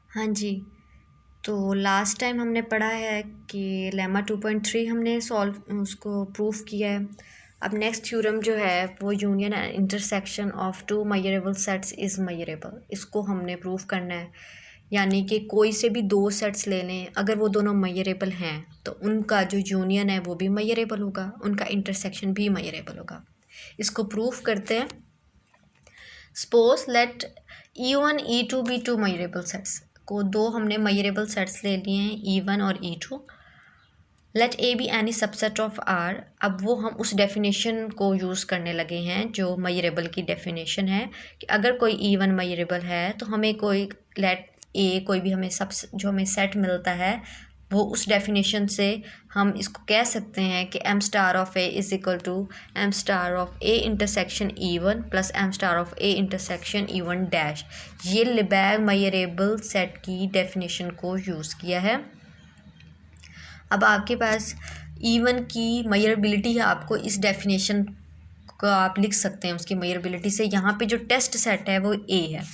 हाँ जी, तो last time हमने पढ़ा है कि लेमा 2.3 हमने सॉल्व उसको प्रूफ किया है। अब नेक्स्ट थ्योरम जो है वो union and intersection of two measurable sets is measurable, इसको हमने प्रूफ करना है। यानी कि कोई से भी दो सेट्स ले लें, अगर वो दोनों मेजरेबल हैं तो उनका जो यूनियन है वो भी मेजरेबल होगा, उनका इंटरसेक्शन भी मेजरेबल होगा। इसको प्रूफ करते हैं। सपोज लेट E1 E2 भी टू मेजरेबल सेट्स, को दो हमने मेजरेबल सेट्स ले लिए हैं E1 और E2। Let A be any subset of R. अब वो हम उस डेफिनेशन को यूज़ करने लगे हैं जो मेजरेबल की डेफिनेशन है कि अगर कोई E1 मेजरेबल है तो हमें कोई लेट ए कोई भी हमें सब जो हमें सेट मिलता है वो उस डेफिनेशन से हम इसको कह सकते हैं कि M star of A is equal to M star of A intersection E1 plus M star of A intersection E1 dash. ये लिबैग मेजरेबल सेट की डेफिनेशन को यूज़ किया है। अब आपके पास E1 की मेजरेबिलिटी है, आपको इस डेफिनेशन को आप लिख सकते हैं उसकी मेजरेबिलिटी से। यहाँ पे जो टेस्ट सेट है वो ए है।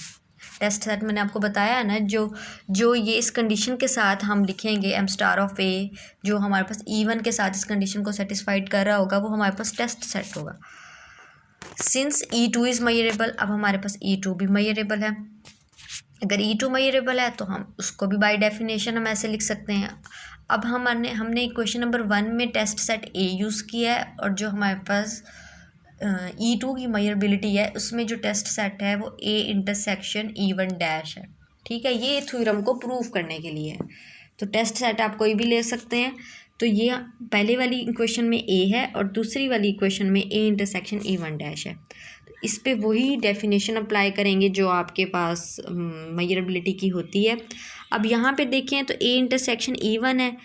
टेस्ट सेट मैंने आपको बताया है ना, जो ये इस कंडीशन के साथ हम लिखेंगे एम स्टार ऑफ ए, जो हमारे पास E1 के साथ इस कंडीशन को सेटिस्फाइड कर रहा होगा वो हमारे पास टेस्ट सेट होगा। सिंस E2 इज़ मेजरेबल, अब हमारे पास E2 भी मेजरेबल है। अगर E2 मेजरेबल है तो हम उसको भी बाय डेफिनेशन हम ऐसे लिख सकते हैं। अब हमने क्वेश्चन नंबर 1 में टेस्ट सेट ए यूज़ किया है, और जो हमारे पास E2 की मेजरेबिलिटी है उसमें जो टेस्ट सेट है वो ए इंटरसेक्शन E1 डैश है। ठीक है, ये थ्योरम को प्रूव करने के लिए है। तो टेस्ट सेट आप कोई भी ले सकते हैं। तो ये पहले वाली इक्वेशन में ए है और दूसरी वाली इक्वेशन में ए इंटरसेक्शन E1 डैश है। तो इस पे वही डेफिनेशन अप्लाई करेंगे जो आपके पास मेजरेबिलिटी की होती है। अब यहाँ पे देखें तो ए इंटरसेक्शन E1 है,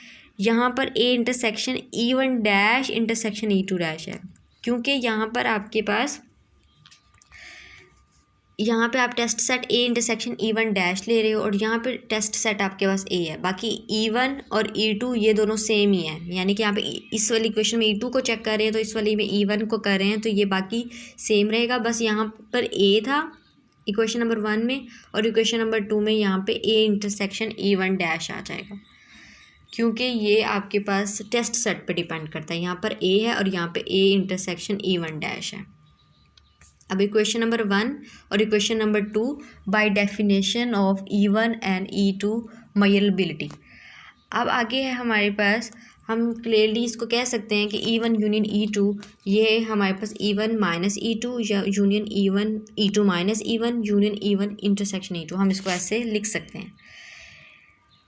यहाँ पर A intersection E1 dash intersection E2 dash है, क्योंकि यहाँ पर आपके पास यहाँ पे आप test set A intersection E1 dash ले रहे हो और यहाँ पे टेस्ट सेट आपके पास ए है। बाकी E1 और E2 ये दोनों सेम ही है, यानी कि यहाँ पे इस वाली इक्वेशन में E2 को चेक कर रहे हैं तो इस वाली में E1 को कर रहे हैं, तो ये बाकी सेम रहेगा। बस यहाँ पर ए था इक्वेशन नंबर 1 में, और इक्वेशन नंबर 2 में यहाँ पे ए इंटरसेक्शन E1 डैश आ जाएगा, क्योंकि ये आपके पास टेस्ट सेट पे डिपेंड करता है। यहाँ पर ए है और यहाँ पे ए इंटरसेक्शन E1 डैश है। अब इक्वेशन नंबर 1 और equation number 2 by definition of E1 and E2 measurability. अब आगे है हमारे पास, हम क्लियरली इसको कह सकते हैं कि E1 यूनियन E2, ये हमारे पास E1 माइनस E2 या union E1 E2 minus E1 union E1 intersection E2, हम इसको ऐसे लिख सकते हैं।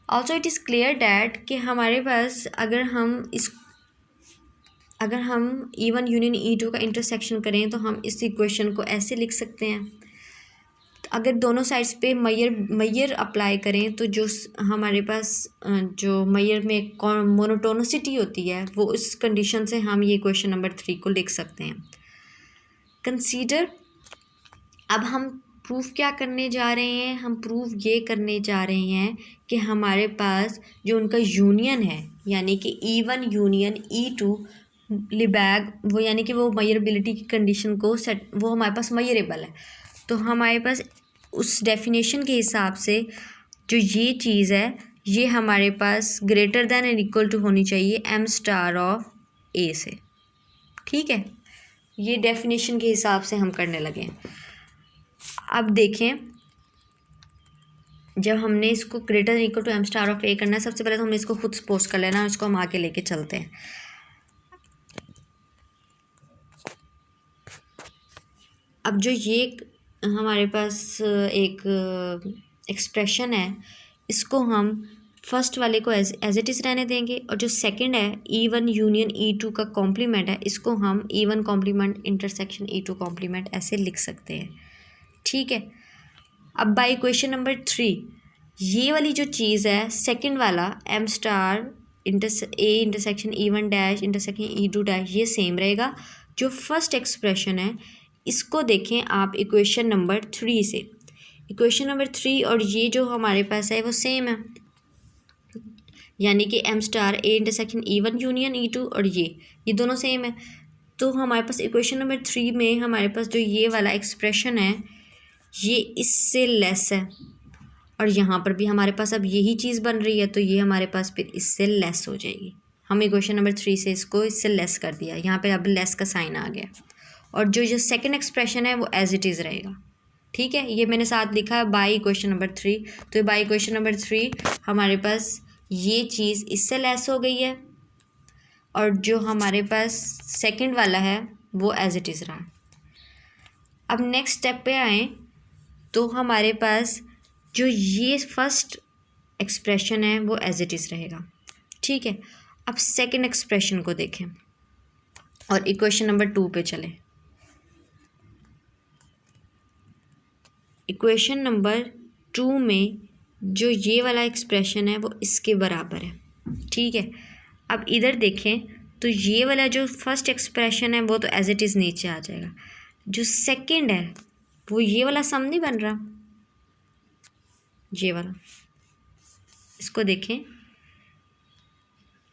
Also it is clear that कि हमारे पास अगर हम E1 यूनियन E2 का इंटरसेक्शन करें तो हम इस इक्वेशन को ऐसे लिख सकते हैं। अगर दोनों साइड्स पे मैयर अप्लाई करें तो जो हमारे पास जो मैयर में मोनोटोनिसिटी होती है वो इस कंडीशन से हम ये क्वेश्चन नंबर 3 को लिख सकते हैं। कंसीडर, अब हम प्रूफ क्या करने जा रहे हैं, हम प्रूफ ये करने जा रहे हैं कि हमारे पास जो उनका यूनियन है, यानी कि E1 यूनियन E2 लिबैग, वो यानी कि वो मेजरेबिलिटी की कंडीशन को सेट, वो हमारे पास मेजरेबल है। तो हमारे पास उस डेफिनेशन के हिसाब से जो ये चीज़ है ये हमारे पास greater than and equal to होनी चाहिए एम स्टार ऑफ ए से। ठीक है, ये डेफिनेशन के हिसाब से हम करने लगे हैं। अब देखें, जब हमने इसको greater than equal to M star of A करना है, सबसे पहले तो हमने इसको खुद सपोज कर लेना है, इसको हम आगे लेके चलते हैं। अब जो ये हमारे पास एक एक्सप्रेशन है, इसको हम फर्स्ट वाले को एज इट इज़ रहने देंगे, और जो सेकंड है E1 यूनियन E2 का कॉम्प्लीमेंट है, इसको हम E1 complement intersection E2 complement ऐसे लिख सकते हैं। ठीक है, अब बाय इक्वेशन नंबर 3 ये वाली जो चीज़ है सेकंड वाला M star A intersection E1 dash intersection E2 dash, ये सेम रहेगा। जो फर्स्ट एक्सप्रेशन है इसको देखें आप इक्वेशन नंबर 3 से, इक्वेशन नंबर 3 और ये जो हमारे पास है वो सेम है, यानी कि M star A intersection E1 union E2 और ये दोनों सेम है। तो हमारे पास इक्वेशन नंबर 3 में हमारे पास जो ये वाला एक्सप्रेशन है ये इससे लेस है, और यहाँ पर भी हमारे पास अब यही चीज़ बन रही है, तो ये हमारे पास फिर इससे लेस हो जाएगी। हम इक्वेशन नंबर 3 से इसको इससे लेस कर दिया, यहाँ पे अब लेस का साइन आ गया, और जो सेकंड एक्सप्रेशन है वो एज इट इज़ रहेगा। ठीक है, ये मैंने साथ लिखा है बाई इक्वेशन नंबर 3। तो बाई इक्वेशन नंबर 3 हमारे पास ये चीज़ इससे लेस हो गई है, और जो हमारे पास सेकंड वाला है वो एज इट इज़ रहा। अब नेक्स्ट स्टेप पे आए तो हमारे पास जो ये फर्स्ट एक्सप्रेशन है वो एज इट इज़ रहेगा। ठीक है, अब सेकंड एक्सप्रेशन को देखें और इक्वेशन नंबर 2 पे चलें। इक्वेशन नंबर 2 में जो ये वाला एक्सप्रेशन है वो इसके बराबर है। ठीक है, अब इधर देखें तो ये वाला जो फर्स्ट एक्सप्रेशन है वो तो एज इट इज़ नीचे आ जाएगा, जो सेकंड है वो ये वाला सम नहीं बन रहा, ये वाला, इसको देखें,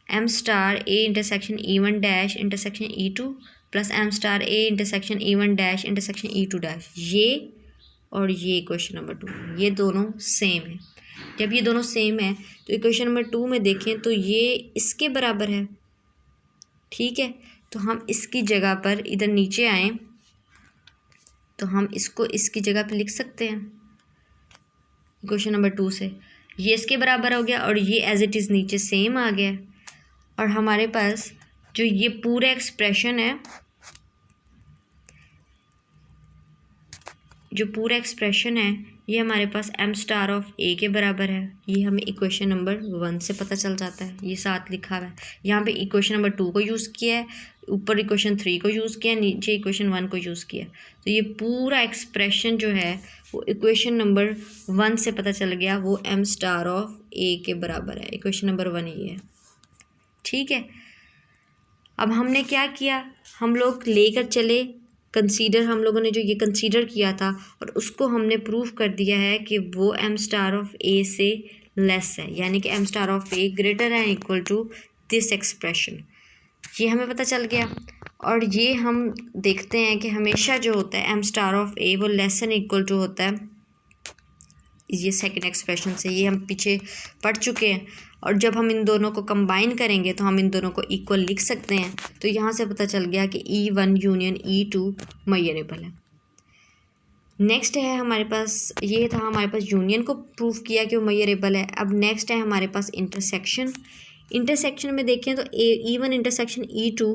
M star A intersection E1 dash intersection E2 plus M star A intersection E1 dash intersection E2 dash, ये और ये इक्वेशन नंबर 2 ये दोनों सेम है। जब ये दोनों सेम है तो इक्वेशन नंबर 2 में देखें तो ये इसके बराबर है। ठीक है, तो हम इसकी जगह पर इधर नीचे आए तो हम इसको इसकी जगह पे लिख सकते हैं इक्वेशन नंबर 2 से, ये इसके बराबर हो गया और ये एज इट इज़ नीचे सेम आ गया, और हमारे पास जो ये पूरा एक्सप्रेशन है, जो पूरा एक्सप्रेशन है ये हमारे पास एम स्टार ऑफ ए के बराबर है। ये हमें इक्वेशन नंबर 1 से पता चल जाता है, ये साथ लिखा हुआ है। यहाँ पे इक्वेशन नंबर 2 को यूज़ किया है, ऊपर इक्वेशन 3 को यूज़ किया, नीचे इक्वेशन 1 को यूज़ किया। तो ये पूरा एक्सप्रेशन जो है वो इक्वेशन नंबर 1 से पता चल गया, वो एम स्टार ऑफ ए के बराबर है। इक्वेशन नंबर 1 ये है। ठीक है, अब हमने क्या किया, हम लोग लेकर चले कंसीडर, हम लोगों ने जो ये कंसीडर किया था और उसको हमने प्रूव कर दिया है कि वो एम स्टार ऑफ ए से लेस है, यानी कि M star of A greater है इक्वल टू दिस एक्सप्रेशन, ये हमें पता चल गया। और ये हम देखते हैं कि हमेशा जो होता है एम स्टार ऑफ ए वो लेस एंड इक्वल टू होता है ये सेकंड एक्सप्रेशन से, ये हम पीछे पढ़ चुके हैं। और जब हम इन दोनों को कंबाइन करेंगे तो हम इन दोनों को इक्वल लिख सकते हैं। तो यहाँ से पता चल गया कि E1 यूनियन E2 मेजरेबल है। नेक्स्ट है हमारे पास, ये था हमारे पास यूनियन को प्रूव किया कि वो मेजरेबल है। अब नेक्स्ट है हमारे पास इंटरसेक्शन। इंटरसेक्शन में देखें तो E1 इंटरसेक्शन E2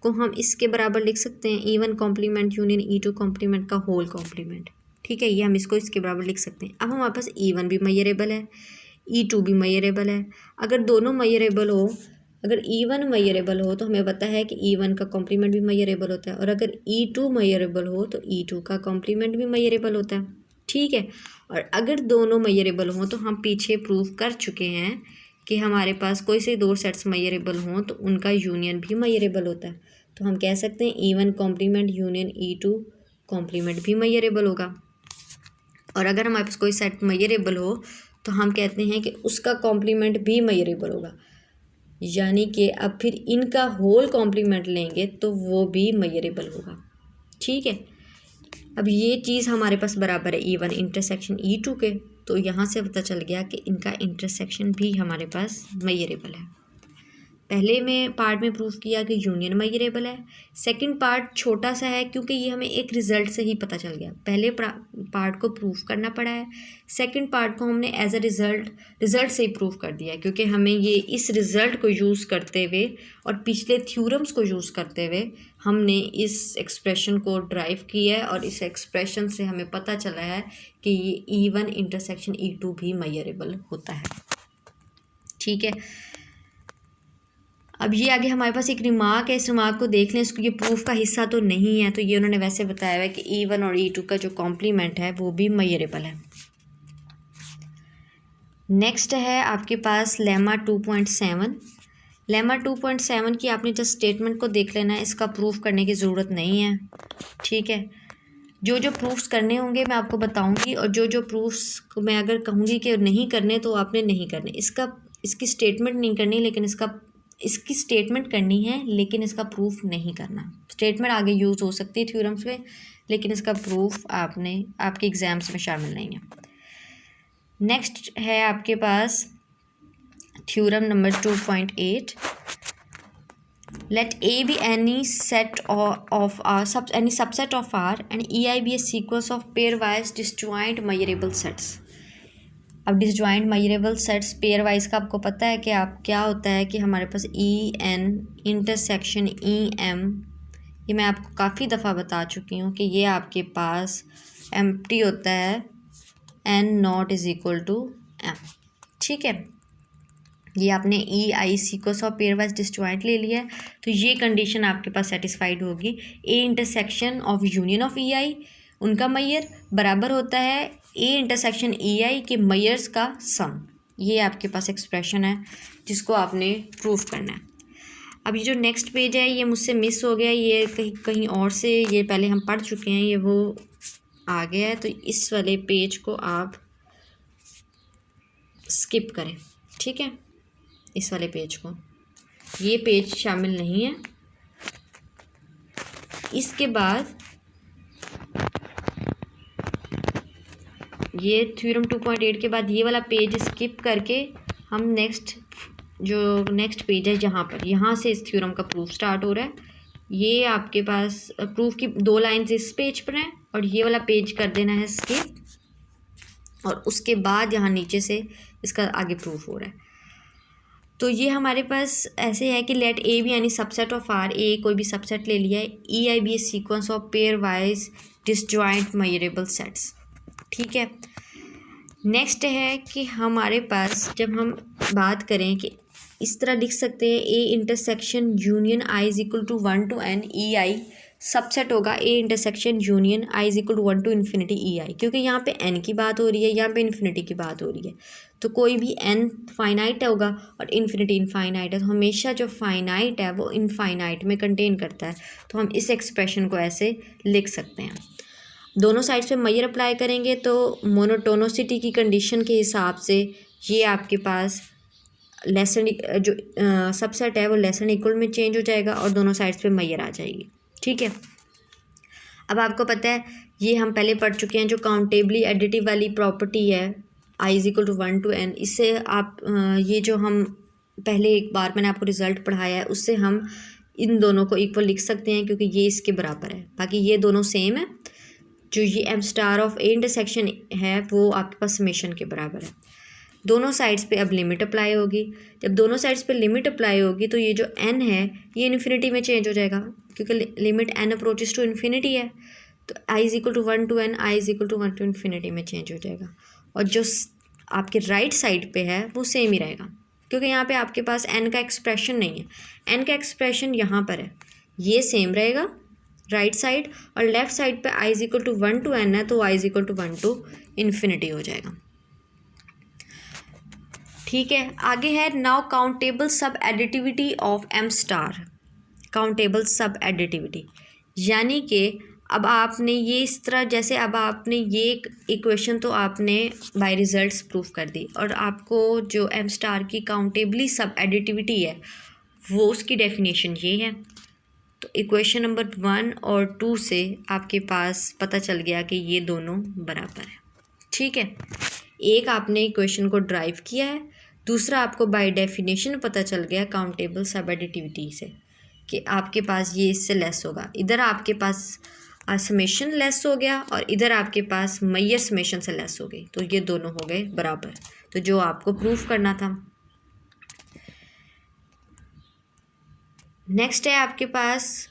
को हम इसके बराबर लिख सकते हैं, E1 complement union E2 complement का होल कॉम्प्लीमेंट। ठीक है, ये हम इसको इसके बराबर लिख सकते हैं। अब हमारे पास E1 भी मेजरेबल है, E2 भी मेजरेबल है। अगर दोनों मेजरेबल हो, अगर E1 मेजरेबल हो तो हमें पता है कि E1 का कॉम्प्लीमेंट भी मेजरेबल होता है, और अगर E2 मेजरेबल हो तो E2 का कॉम्प्लीमेंट भी मेजरेबल होता है। ठीक है, और अगर दोनों मेजरेबल हों तो हम पीछे प्रूव कर चुके हैं कि हमारे पास कोई से दो सेट्स मेजरेबल हों तो उनका यूनियन भी मेजरेबल होता है। तो हम कह सकते हैं E1 complement union E2 complement भी मेजरेबल होगा। और अगर हमारे पास कोई सेट मेजरेबल हो तो हम कहते हैं कि उसका कॉम्प्लीमेंट भी मेजरेबल होगा, यानी कि अब फिर इनका होल कॉम्प्लीमेंट लेंगे तो वो भी मेजरेबल होगा। ठीक है, अब ये चीज़ हमारे पास बराबर है E1 इंटरसेक्शन E2 के, तो यहाँ से पता चल गया कि इनका इंटरसेक्शन भी हमारे पास मेजरेबल है। पहले में पार्ट में प्रूफ किया कि यूनियन मेजरेबल है। सेकंड पार्ट छोटा सा है क्योंकि ये हमें एक रिज़ल्ट से ही पता चल गया। पहले पार्ट को प्रूफ करना पड़ा है, सेकंड पार्ट को हमने एज अ रिज़ल्ट से ही प्रूफ कर दिया, क्योंकि हमें ये इस रिज़ल्ट को यूज़ करते हुए और पिछले थ्योरम्स को यूज़ करते हुए हमने इस एक्सप्रेशन को ड्राइव किया है, और इस एक्सप्रेशन से हमें पता चला है कि ये E1 इंटरसेक्शन E2 भी मेजरेबल होता है। ठीक है, अब ये आगे हमारे पास एक रिमार्क है, इस रिमार्क को देख लें। इसको ये प्रूफ का हिस्सा तो नहीं है, तो ये उन्होंने वैसे बताया हुआ है कि E1 और E2 का जो कॉम्प्लीमेंट है वो भी मेजरेबल है। नेक्स्ट है आपके पास लेमा 2.7। लेमा 2.7 की आपने जस्ट स्टेटमेंट को देख लेना है, इसका प्रूफ करने की ज़रूरत नहीं है। ठीक है, जो जो प्रूफ्स करने होंगे मैं आपको बताऊंगी, और जो जो प्रूफ्स मैं अगर कहूँगी कि नहीं करने तो आपने नहीं करने। इसकी स्टेटमेंट नहीं करनी, लेकिन इसकी स्टेटमेंट करनी है, लेकिन इसका प्रूफ नहीं करना। स्टेटमेंट आगे यूज़ हो सकती है थ्योरम्स में, लेकिन इसका प्रूफ आपके एग्ज़ाम्स में शामिल नहीं है। नेक्स्ट है आपके पास theorem number 2.8, let A be any set of R, any subset of R and EI be a sequence of pairwise disjoint measurable sets। अब disjoint measurable sets pair wise का आपको पता है कि आप क्या होता है कि हमारे पास EN इंटरसेक्शन EM, ये मैं आपको काफ़ी दफ़ा बता चुकी हूँ कि ये आपके पास एम्प्टी होता है N not is equal to M। ठीक है, ये आपने EI sequence of pairwise disjoint ले लिया है, तो ये कंडीशन आपके पास सेटिस्फाइड होगी। A intersection of union of EI, उनका मैयर बराबर होता है A इंटरसेक्शन EI के मैयर्स का सम। ये आपके पास एक्सप्रेशन है जिसको आपने प्रूव करना है। अब ये जो नेक्स्ट पेज है ये मुझसे मिस हो गया, ये कहीं और से, ये पहले हम पढ़ चुके हैं, ये वो आ गया है, तो इस वाले पेज को आप स्किप करें। ठीक है, इस वाले पेज को, ये पेज शामिल नहीं है। इसके बाद ये थ्योरम 2.8 के बाद ये वाला पेज स्किप करके हम नेक्स्ट पेज है यहाँ से इस थ्योरम का प्रूफ स्टार्ट हो रहा है। ये आपके पास प्रूफ की 2 लाइन्स इस पेज पर हैं और ये वाला पेज कर देना है स्किप, और उसके बाद यहाँ नीचे से इसका आगे प्रूफ हो रहा है। तो ये हमारे पास ऐसे है कि लेट ए बी यानी सबसेट ऑफ आर, ए कोई भी सबसेट ले लिया है, EI be a sequence of pairwise disjoint measurable sets. ठीक है, नेक्स्ट है कि हमारे पास जब हम बात करें कि इस तरह लिख सकते हैं A intersection union I is equal to 1 to N EI subset होगा A intersection union I is equal to 1 to infinity EI, क्योंकि यहाँ पे N की बात हो रही है, यहाँ पे इन्फिनिटी की बात हो रही है, तो कोई भी N फाइनाइट होगा और इन्फिनिटी इनफाइनाइट है, तो हमेशा जो फाइनाइट है वो इनफाइनाइट में कंटेन करता है, तो हम इस एक्सप्रेशन को ऐसे लिख सकते हैं। दोनों साइड्स पे मैयर अप्लाई करेंगे तो मोनोटोनोसिटी की कंडीशन के हिसाब से ये आपके पास लेसन जो सबसेट है वो लेसन इक्वल में चेंज हो जाएगा और दोनों साइड्स पे मैयर आ जाएगी। ठीक है, अब आपको पता है ये हम पहले पढ़ चुके हैं, जो काउंटेबली एडिटिव वाली प्रॉपर्टी है I is equal to 1 to N, इससे आप ये जो हम पहले एक बार मैंने आपको रिज़ल्ट पढ़ाया है उससे हम इन दोनों को इक्वल लिख सकते हैं, क्योंकि ये इसके बराबर है, बाकी ये दोनों सेम है। जो ये M star of A intersection है वो आपके पास समेशन के बराबर है। दोनों साइड्स पे अब लिमिट अप्लाई होगी, जब दोनों साइड्स पे लिमिट अप्लाई होगी तो ये जो N है ये इन्फिनिटी में चेंज हो जाएगा, क्योंकि limit N approaches to infinity है, तो I is equal to 1 to N, I is equal to 1 to infinity में चेंज हो जाएगा। और जो आपके राइट साइड पे है वो सेम ही रहेगा, क्योंकि यहाँ पे आपके पास N का एक्सप्रेशन नहीं है, N का एक्सप्रेशन यहाँ पर है, ये सेम रहेगा राइट साइड, और लेफ्ट साइड पे I is equal to 1 to N है तो I is equal to 1 to infinity हो जाएगा। ठीक है, आगे है now countable subadditivity of M star. Countable subadditivity यानी कि अब आपने ये इस तरह, जैसे अब आपने ये इक्वेशन तो आपने बाय रिजल्ट्स प्रूफ कर दी, और आपको जो M स्टार की काउंटेबली सब एडिटिविटी है वो उसकी डेफिनेशन ये है। तो इक्वेशन नंबर 1 और 2 से आपके पास पता चल गया कि ये दोनों बराबर है। ठीक है, एक आपने इक्वेशन को ड्राइव किया है, दूसरा आपको बाय डेफिनेशन पता चल गया काउंटेबल सब एडिटिविटी से कि आपके पास ये इससे लेस होगा। इधर आपके पास समेशन लेस हो गया और इधर आपके पास मैयर समेशन से लेस हो गई, तो ये दोनों हो गए बराबर, तो जो आपको प्रूफ करना था। नेक्स्ट है आपके पास